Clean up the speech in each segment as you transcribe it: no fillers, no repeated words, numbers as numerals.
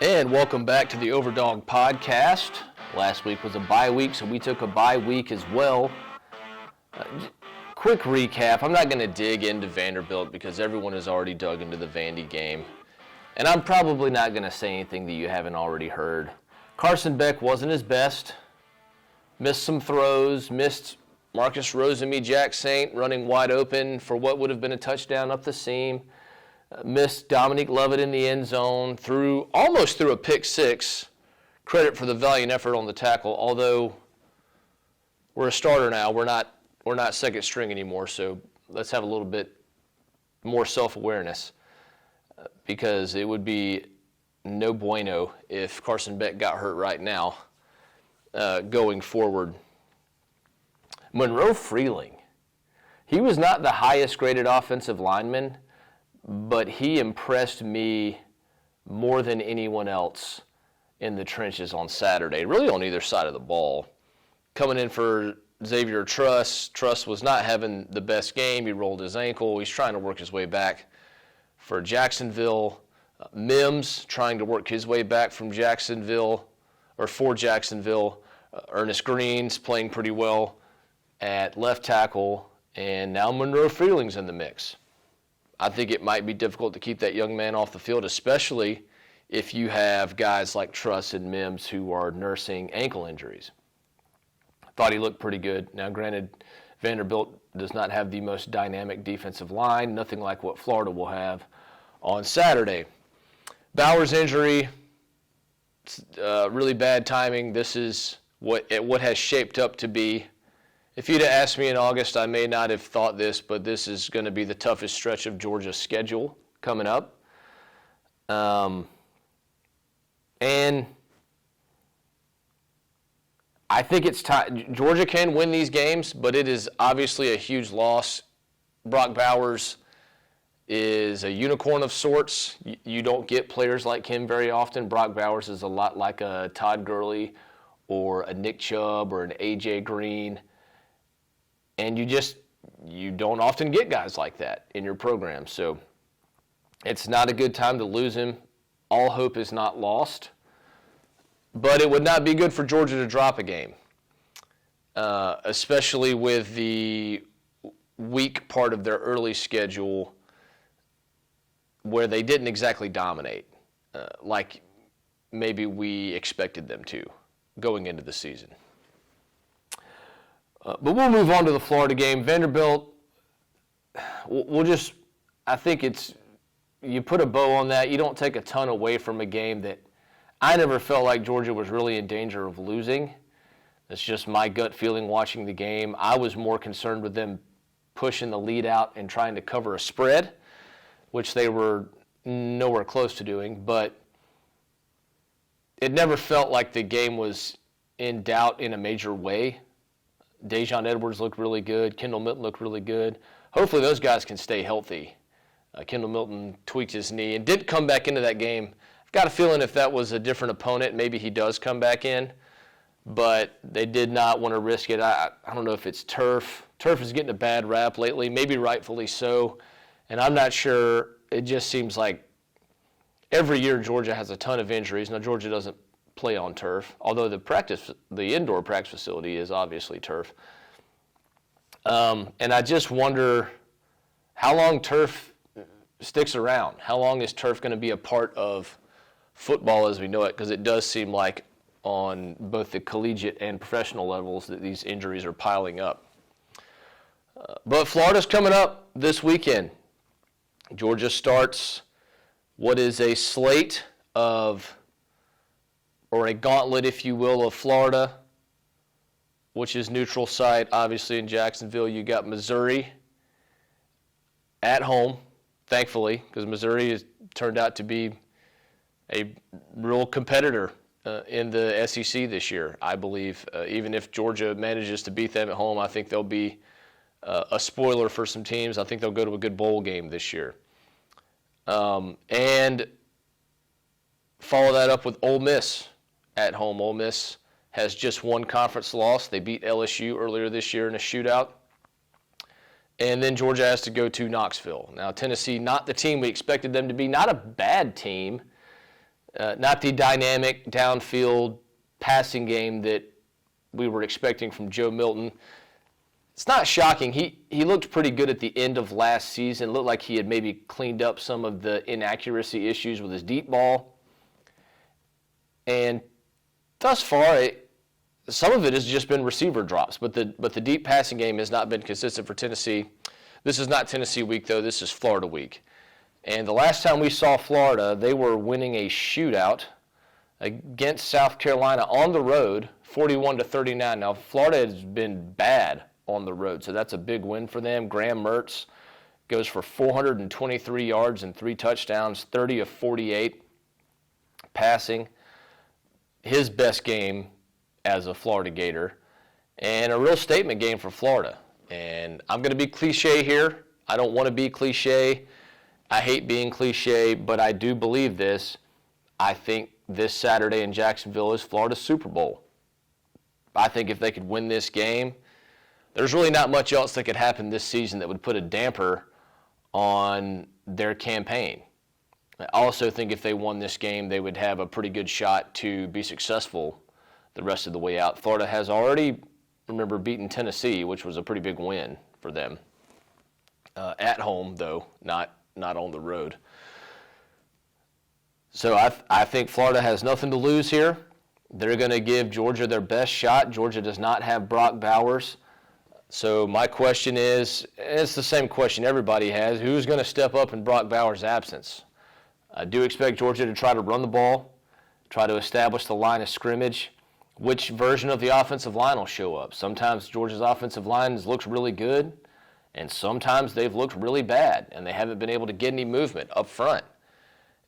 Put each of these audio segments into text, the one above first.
And welcome back to the Overdog Podcast. Last week was a bye week, so we took a bye week as well. Quick recap. I'm not going to dig into Vanderbilt because everyone has already dug into the Vandy game. And I'm probably not going to say anything that you haven't already heard. Carson Beck wasn't his best. Missed some throws. Missed Marcus Rosemy-Jack Saint running wide open for what would have been a touchdown up the seam. Missed Dominique Lovett in the end zone, almost threw a pick six. Credit for the valiant effort on the tackle, although we're a starter now. We're not second string anymore, so let's have a little bit more self-awareness because it would be no bueno if Carson Beck got hurt right now going forward. Monroe Freeling, he was not the highest graded offensive lineman, but he impressed me more than anyone else in the trenches on Saturday, really on either side of the ball. Coming in for Xavier Truss. Truss was not having the best game. He rolled his ankle. He's trying to work his way back for Jacksonville. Mims trying to work his way back for Jacksonville. Ernest Green's playing pretty well at left tackle, and now Monroe Freeling's in the mix. I think it might be difficult to keep that young man off the field, especially if you have guys like Truss and Mims who are nursing ankle injuries. Thought he looked pretty good. Now, granted, Vanderbilt does not have the most dynamic defensive line, nothing like what Florida will have on Saturday. Bauer's injury, really bad timing. This is what has shaped up to be. If you'd have asked me in August, I may not have thought this, but this is going to be the toughest stretch of Georgia's schedule coming up. And I think it's time. Georgia can win these games, but it is obviously a huge loss. Brock Bowers is a unicorn of sorts. You don't get players like him very often. Brock Bowers is a lot like a Todd Gurley or a Nick Chubb or an A.J. Green. And you don't often get guys like that in your program. So it's not a good time to lose him. All hope is not lost. But it would not be good for Georgia to drop a game, especially with the weak part of their early schedule where they didn't exactly dominate like maybe we expected them to going into the season. But we'll move on to the Florida game. Vanderbilt, I think you put a bow on that. You don't take a ton away from a game that I never felt like Georgia was really in danger of losing. That's just my gut feeling watching the game. I was more concerned with them pushing the lead out and trying to cover a spread, which they were nowhere close to doing. But it never felt like the game was in doubt in a major way. Dejon Edwards looked really good. Kendall Milton looked really good. Hopefully those guys can stay healthy. Kendall Milton tweaked his knee and did come back into that game. I've got a feeling if that was a different opponent, maybe he does come back in. But they did not want to risk it. I don't know if it's turf. Turf is getting a bad rap lately, maybe rightfully so. And I'm not sure. It just seems like every year Georgia has a ton of injuries. Now, Georgia doesn't play on turf, although the indoor practice facility is obviously turf. And I just wonder how long turf sticks around. How long is turf going to be a part of football as we know it? Because it does seem like on both the collegiate and professional levels that these injuries are piling up. But Florida's coming up this weekend. Georgia starts what is a slate of, or a gauntlet, if you will, of Florida, which is neutral site. Obviously in Jacksonville, you got Missouri at home, thankfully, because Missouri has turned out to be a real competitor in the SEC this year, I believe. Even if Georgia manages to beat them at home, I think they'll be a spoiler for some teams. I think they'll go to a good bowl game this year. And follow that up with Ole Miss at home. Ole Miss has just one conference loss. They beat LSU earlier this year in a shootout. And then Georgia has to go to Knoxville. Now, Tennessee, not the team we expected them to be, not a bad team. not the dynamic downfield passing game that we were expecting from Joe Milton. It's not shocking. He looked pretty good at the end of last season. It looked like he had maybe cleaned up some of the inaccuracy issues with his deep ball. And thus far, some of it has just been receiver drops, but the deep passing game has not been consistent for Tennessee. This is not Tennessee week, though. This is Florida week. And the last time we saw Florida, they were winning a shootout against South Carolina on the road, 41-39. Now, Florida has been bad on the road, so that's a big win for them. Graham Mertz goes for 423 yards and 3 touchdowns, 30 of 48 passing. His best game as a Florida Gator, and a real statement game for Florida. And I'm going to be cliche here. I don't want to be cliche. I hate being cliche, but I do believe this. I think this Saturday in Jacksonville is Florida's Super Bowl. I think if they could win this game, there's really not much else that could happen this season that would put a damper on their campaign. I also think if they won this game, they would have a pretty good shot to be successful the rest of the way out. Florida has already, remember, beaten Tennessee, which was a pretty big win for them. At home, though, not on the road. So I think Florida has nothing to lose here. They're going to give Georgia their best shot. Georgia does not have Brock Bowers. So my question is, and it's the same question everybody has, who's going to step up in Brock Bowers' absence? I do expect Georgia to try to run the ball, try to establish the line of scrimmage. Which version of the offensive line will show up? Sometimes Georgia's offensive line looks really good, and sometimes they've looked really bad, and they haven't been able to get any movement up front.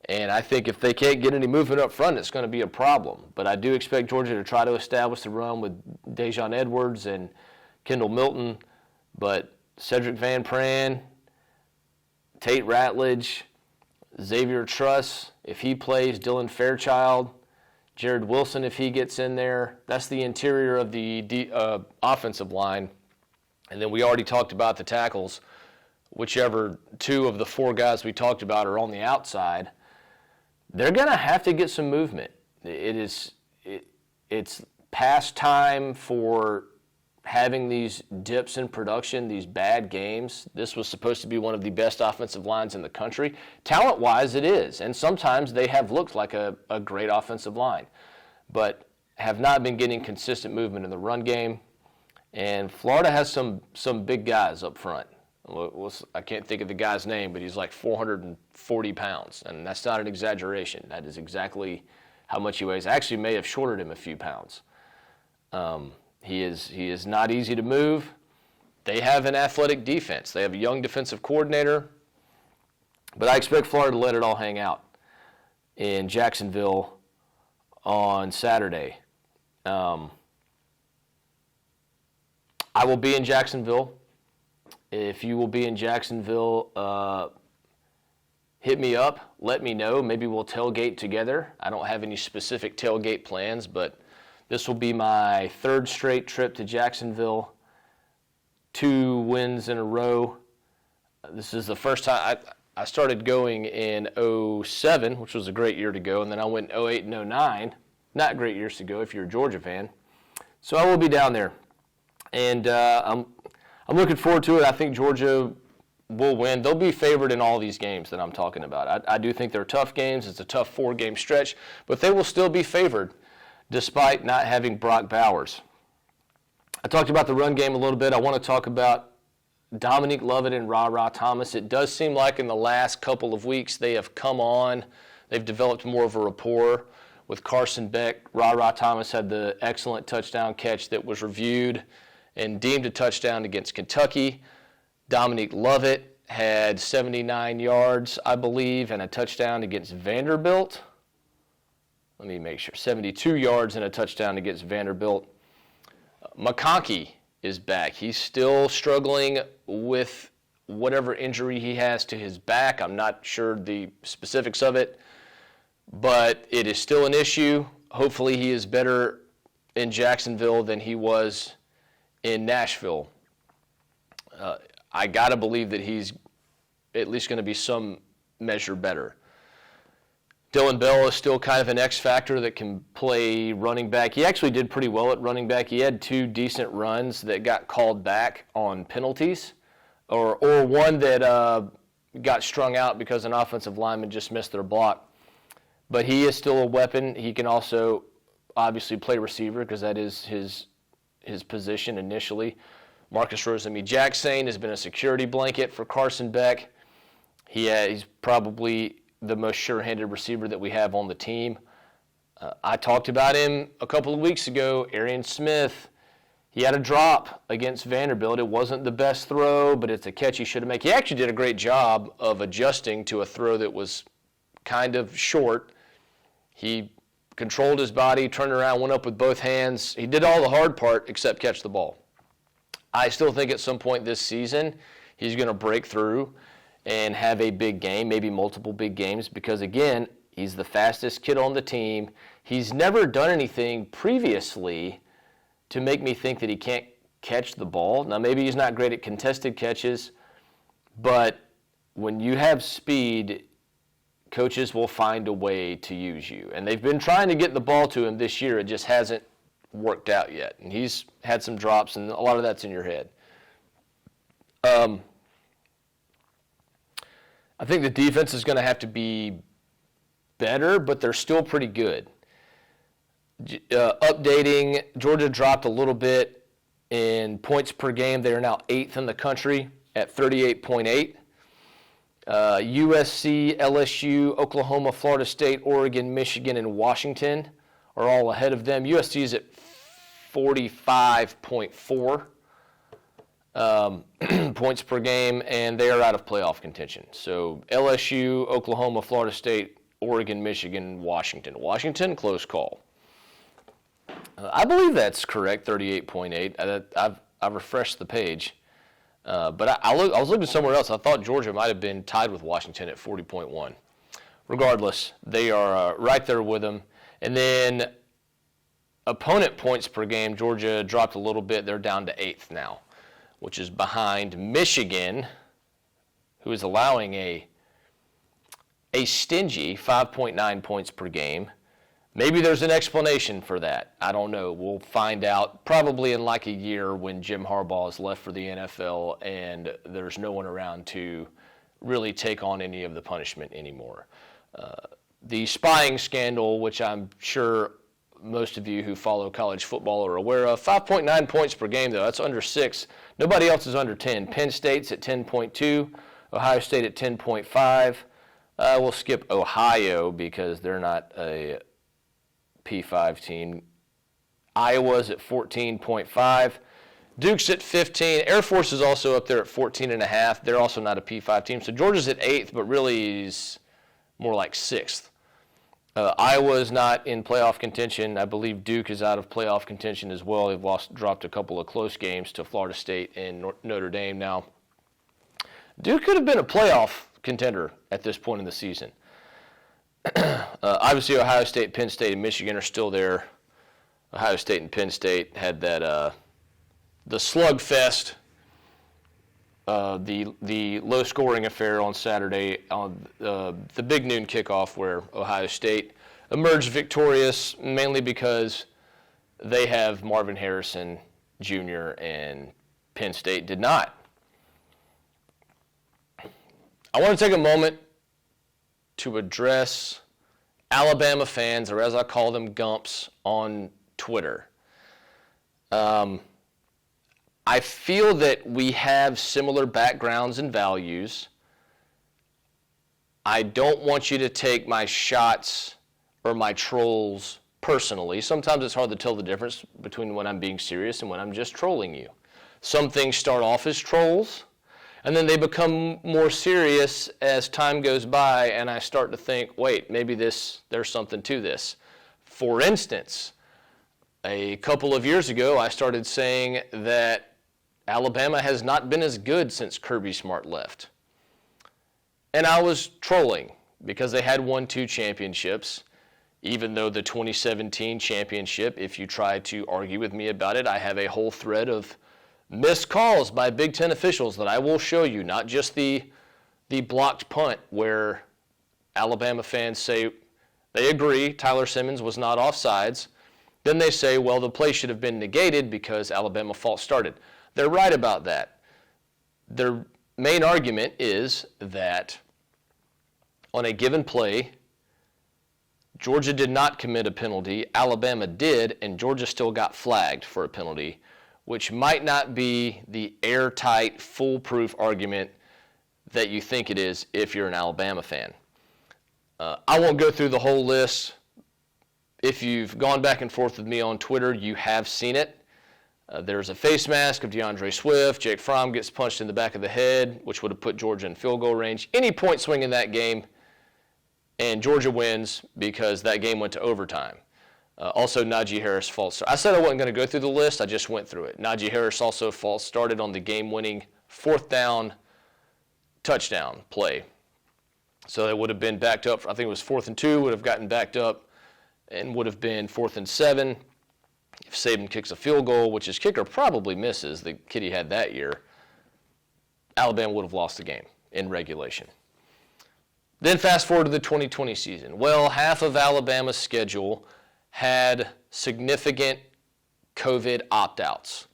And I think if they can't get any movement up front, it's going to be a problem. But I do expect Georgia to try to establish the run with Dejon Edwards and Kendall Milton. But Cedric Van Pran, Tate Ratledge, Xavier Truss, if he plays, Dylan Fairchild, Jared Wilson, if he gets in there, that's the interior of the offensive line. And then we already talked about the tackles. Whichever 2 of the 4 guys we talked about are on the outside, they're going to have to get some movement. It's past time for having these dips in production, these bad games. This was supposed to be one of the best offensive lines in the country. Talent-wise, it is, and sometimes they have looked like a great offensive line, but have not been getting consistent movement in the run game. And Florida has some big guys up front. I can't think of the guy's name, but he's like 440 pounds, and that's not an exaggeration. That is exactly how much he weighs. I actually may have shorted him a few pounds. He is not easy to move. They have an athletic defense. They have a young defensive coordinator. But I expect Florida to let it all hang out in Jacksonville on Saturday. I will be in Jacksonville. If you will be in Jacksonville, hit me up. Let me know. Maybe we'll tailgate together. I don't have any specific tailgate plans, but this will be my 3rd straight trip to Jacksonville, 2 wins in a row. This is the first time I started going in 07, which was a great year to go, and then I went 08 and 09. Not great years to go if you're a Georgia fan. So I will be down there, and I'm looking forward to it. I think Georgia will win. They'll be favored in all these games that I'm talking about. I do think they're tough games. It's a tough 4-game stretch, but they will still be favored despite not having Brock Bowers. I talked about the run game a little bit. I want to talk about Dominique Lovett and Ra Thomas. It does seem like in the last couple of weeks they have come on. They've developed more of a rapport with Carson Beck. Ra Thomas had the excellent touchdown catch that was reviewed and deemed a touchdown against Kentucky. Dominique Lovett had 79 yards, I believe, and a touchdown against Vanderbilt. Let me make sure. 72 yards and a touchdown against Vanderbilt. McConkey is back. He's still struggling with whatever injury he has to his back. I'm not sure the specifics of it, but it is still an issue. Hopefully he is better in Jacksonville than he was in Nashville. I got to believe that he's at least going to be some measure better. Dylan Bell is still kind of an X factor that can play running back. He actually did pretty well at running back. He had 2 decent runs that got called back on penalties, or one that got strung out because an offensive lineman just missed their block. But he is still a weapon. He can also obviously play receiver because that is his position initially. Marcus Rosemy-Jackson has been a security blanket for Carson Beck. He's probably the most sure-handed receiver that we have on the team. I talked about him a couple of weeks ago. Arian Smith, he had a drop against Vanderbilt. It wasn't the best throw, but it's a catch he should have made. He actually did a great job of adjusting to a throw that was kind of short. He controlled his body, turned around, went up with both hands. He did all the hard part except catch the ball. I still think at some point this season he's going to break through and have a big game, maybe multiple big games, because, again, he's the fastest kid on the team. He's never done anything previously to make me think that he can't catch the ball. Now, maybe he's not great at contested catches, but when you have speed, coaches will find a way to use you. And they've been trying to get the ball to him this year. It just hasn't worked out yet. And he's had some drops, and a lot of that's in your head. I think the defense is going to have to be better, but they're still pretty good. Updating, Georgia dropped a little bit in points per game. They are now 8th in the country at 38.8. USC, LSU, Oklahoma, Florida State, Oregon, Michigan, and Washington are all ahead of them. USC is at 45.4 points per game, and they are out of playoff contention. So LSU, Oklahoma, Florida State, Oregon, Michigan, Washington. Washington, close call. I believe that's correct, 38.8. I've refreshed the page. But I was looking somewhere else. I thought Georgia might have been tied with Washington at 40.1. Regardless, they are right there with them. And then opponent points per game, Georgia dropped a little bit. They're down to 8th now, which is behind Michigan, who is allowing a stingy 5.9 points per game. Maybe there's an explanation for that. I don't know. We'll find out probably in like a year when Jim Harbaugh is left for the NFL and there's no one around to really take on any of the punishment anymore. The spying scandal, which I'm sure most of you who follow college football are aware of, 5.9 points per game, though. That's under 6. Nobody else is under 10. Penn State's at 10.2. Ohio State at 10.5. We'll skip Ohio because they're not a P5 team. Iowa's at 14.5. Duke's at 15. Air Force is also up there at 14.5. They're also not a P5 team. So Georgia's at 8th, but really is more like 6th. Iowa is not in playoff contention. I believe Duke is out of playoff contention as well. They've dropped a couple of close games to Florida State and Notre Dame now. Duke could have been a playoff contender at this point in the season. Obviously, Ohio State, Penn State, and Michigan are still there. Ohio State and Penn State had that the slugfest, the low-scoring affair on Saturday on the big noon kickoff where Ohio State emerged victorious, mainly because they have Marvin Harrison Jr. and Penn State did not. I want to take a moment to address Alabama fans, or as I call them, Gumps, on Twitter. I feel that we have similar backgrounds and values. I don't want you to take my shots or my trolls personally. Sometimes it's hard to tell the difference between when I'm being serious and when I'm just trolling you. Some things start off as trolls, and then they become more serious as time goes by, and I start to think, wait, maybe there's something to this. For instance, a couple of years ago, I started saying that Alabama has not been as good since Kirby Smart left. And I was trolling because they had won 2 championships, even though the 2017 championship, if you try to argue with me about it, I have a whole thread of missed calls by Big Ten officials that I will show you, not just the blocked punt where Alabama fans say They agree Tyler Simmons was not offsides. Then they say, well, the play should have been negated because Alabama false started. They're right about that. Their main argument is that on a given play, Georgia did not commit a penalty, Alabama did, and Georgia still got flagged for a penalty, which might not be the airtight, foolproof argument that you think it is if you're an Alabama fan. I won't go through the whole list. If you've gone back and forth with me on Twitter, you have seen it. There's a face mask of DeAndre Swift. Jake Fromm gets punched in the back of the head, which would have put Georgia in field goal range. Any point swing in that game, and Georgia wins because that game went to overtime. Also, Najee Harris false start. I said I wasn't going to go through the list. I just went through it. Najee Harris also false started on the game-winning fourth down touchdown play. So it would have been backed up. I think it was 4th and 2, would have gotten backed up and would have been 4th and 7. If Saban kicks a field goal, which his kicker probably misses, the kid he had that year, Alabama would have lost the game in regulation. Then fast forward to the 2020 season. Well, half of Alabama's schedule had significant COVID opt-outs.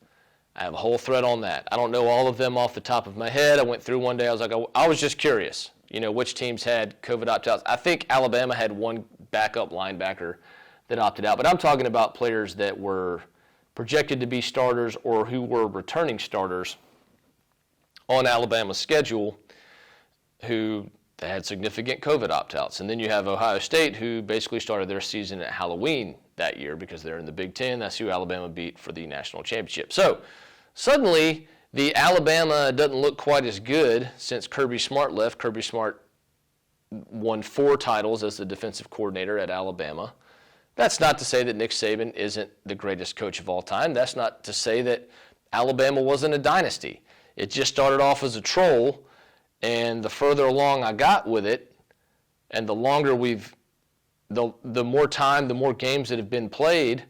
I have a whole thread on that. I don't know all of them off the top of my head. I went through one day. I was just curious, which teams had COVID opt-outs. I think Alabama had one backup linebacker that opted out, but I'm talking about players that were projected to be starters or who were returning starters on Alabama's schedule who had significant COVID opt-outs. And then you have Ohio State, who basically started their season at Halloween that year because they're in the Big Ten. That's who Alabama beat for the national championship. So suddenly, the Alabama doesn't look quite as good since Kirby Smart left. Kirby Smart won 4 titles as the defensive coordinator at Alabama. That's not to say that Nick Saban isn't the greatest coach of all time. That's not to say that Alabama wasn't a dynasty. It just started off as a troll, and the further along I got with it, and the longer the more time, the more games that have been played,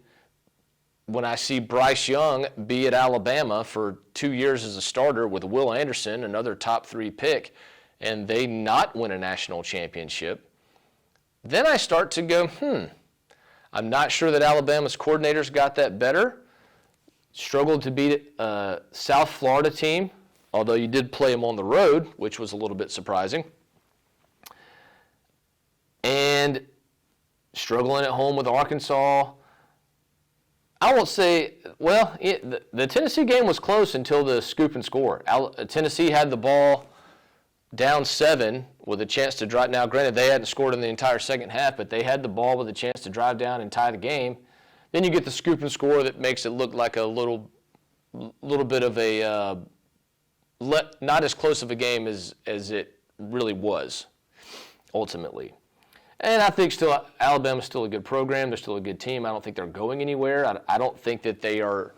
when I see Bryce Young be at Alabama for 2 years as a starter with Will Anderson, another top 3 pick, and they not win a national championship, then I start to go, I'm not sure that Alabama's coordinators got that better. Struggled to beat a South Florida team, although you did play them on the road, which was a little bit surprising. And struggling at home with Arkansas. I won't say, the Tennessee game was close until the scoop and score. Tennessee had the ball down 7 with a chance to drive. Now, granted, they hadn't scored in the entire second half, but they had the ball with a chance to drive down and tie the game. Then you get the scoop and score that makes it look like a little bit of a not as close of a game as it really was, ultimately. And I think still Alabama's still a good program. They're still a good team. I don't think they're going anywhere. I don't think that they are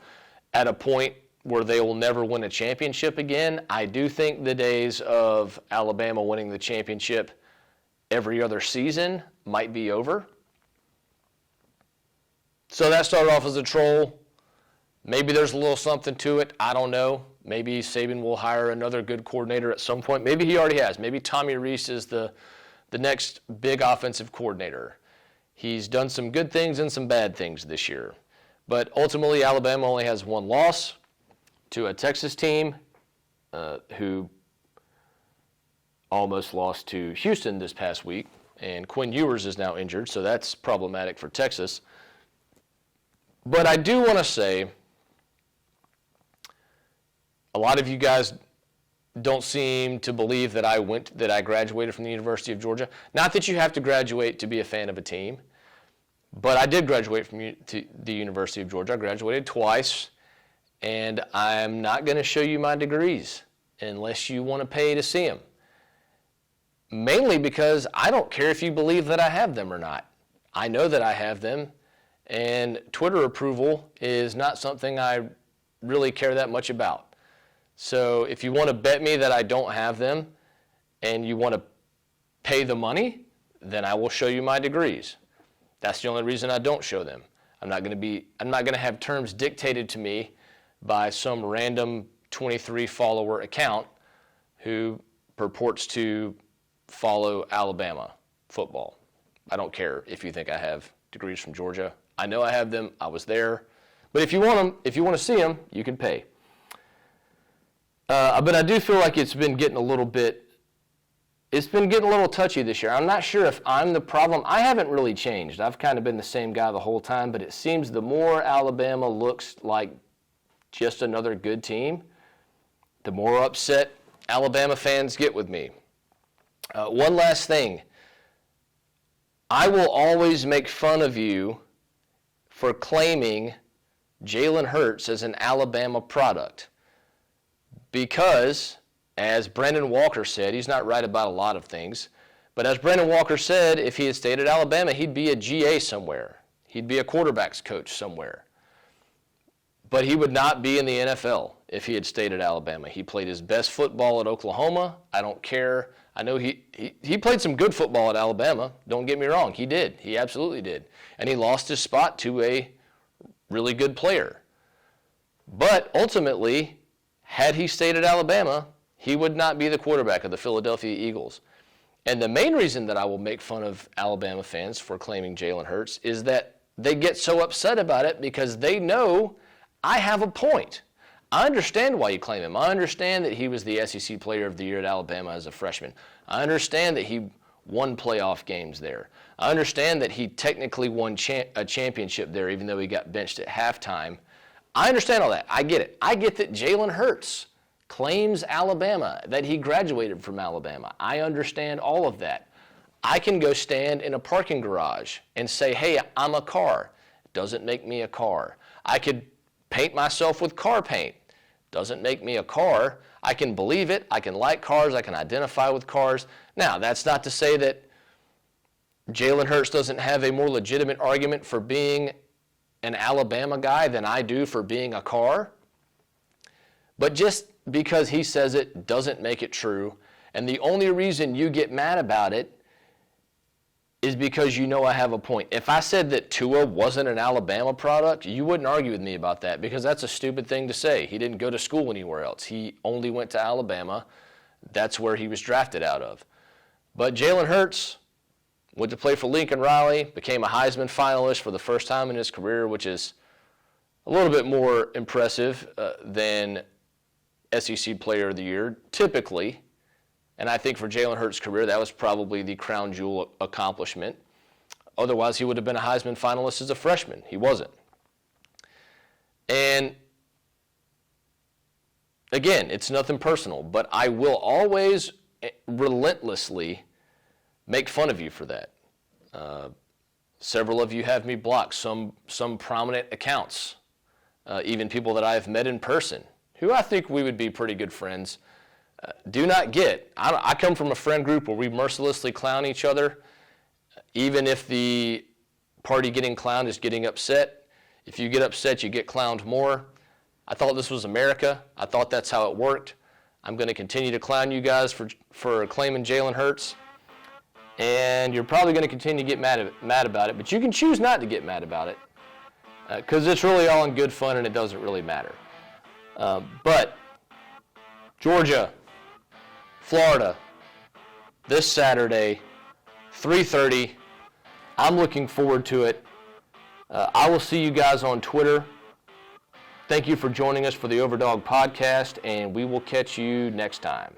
at a point where they will never win a championship again. I do think the days of Alabama winning the championship every other season might be over. So that started off as a troll. Maybe there's a little something to it. I don't know. Maybe Saban will hire another good coordinator at some point. Maybe he already has. Maybe Tommy Rees is the next big offensive coordinator. He's done some good things and some bad things this year. But ultimately, Alabama only has one loss to a Texas team who almost lost to Houston this past week. And Quinn Ewers is now injured, so that's problematic for Texas. But I do want to say, a lot of you guys don't seem to believe that I graduated from the University of Georgia. Not that you have to graduate to be a fan of a team, but I did graduate from the University of Georgia. I graduated twice, and I'm not going to show you my degrees unless you want to pay to see them. Mainly because I don't care if you believe that I have them or not. I know that I have them, and Twitter approval is not something I really care that much about. So if you want to bet me that I don't have them and you want to pay the money, then I will show you my degrees. That's the only reason I don't show them. I'm not going to have terms dictated to me by some random 23 follower account who purports to follow Alabama football. I don't care if you think I have degrees from Georgia. I know I have them. I was there. But if you want them, if you want to see them, you can pay. But I do feel like it's been getting a little touchy this year. I'm not sure if I'm the problem. I haven't really changed. I've kind of been the same guy the whole time, but it seems the more Alabama looks like just another good team, the more upset Alabama fans get with me. One last thing. I will always make fun of you for claiming Jalen Hurts as an Alabama product because, as Brandon Walker said, he's not right about a lot of things, but as Brandon Walker said, if he had stayed at Alabama, he'd be a GA somewhere. He'd be a quarterback's coach somewhere. But he would not be in the NFL if he had stayed at Alabama. He played his best football at Oklahoma. I don't care. I know he played some good football at Alabama. Don't get me wrong. He did. He absolutely did. And he lost his spot to a really good player. But ultimately, had he stayed at Alabama, he would not be the quarterback of the Philadelphia Eagles. And the main reason that I will make fun of Alabama fans for claiming Jalen Hurts is that they get so upset about it because they know I have a point. I understand why you claim him. I understand that he was the SEC Player of the Year at Alabama as a freshman. I understand that he won playoff games there. I understand that he technically won a championship there even though he got benched at halftime. I understand all that. I get it. I get that Jalen Hurts claims Alabama, that he graduated from Alabama. I understand all of that. I can go stand in a parking garage and say, hey, I'm a car. Doesn't make me a car. I could paint myself with car paint. Doesn't make me a car. I can believe it. I can like cars. I can identify with cars. Now, that's not to say that Jalen Hurts doesn't have a more legitimate argument for being an Alabama guy than I do for being a car. But just because he says it doesn't make it true. And the only reason you get mad about it is because you know I have a point. If I said that Tua wasn't an Alabama product, you wouldn't argue with me about that because that's a stupid thing to say. He didn't go to school anywhere else. He only went to Alabama. That's where he was drafted out of. But Jalen Hurts went to play for Lincoln Riley, became a Heisman finalist for the first time in his career, which is a little bit more impressive than SEC Player of the Year, typically. And I think for Jalen Hurts' career, that was probably the crown jewel accomplishment. Otherwise, he would have been a Heisman finalist as a freshman. He wasn't. And again, it's nothing personal, but I will always relentlessly make fun of you for that. Several of you have me blocked, some prominent accounts, even people that I have met in person, who I think we would be pretty good friends. Do not get. I come from a friend group where we mercilessly clown each other, even if the party getting clowned is getting upset. If you get upset, you get clowned more. I thought this was America. I thought that's how it worked. I'm going to continue to clown you guys for claiming Jalen Hurts, and you're probably going to continue to get mad about it, but you can choose not to get mad about it because it's really all in good fun and it doesn't really matter. But Georgia, Florida, this Saturday, 3:30. I'm looking forward to it. I will see you guys on Twitter. Thank you for joining us for the Overdog podcast, and we will catch you next time.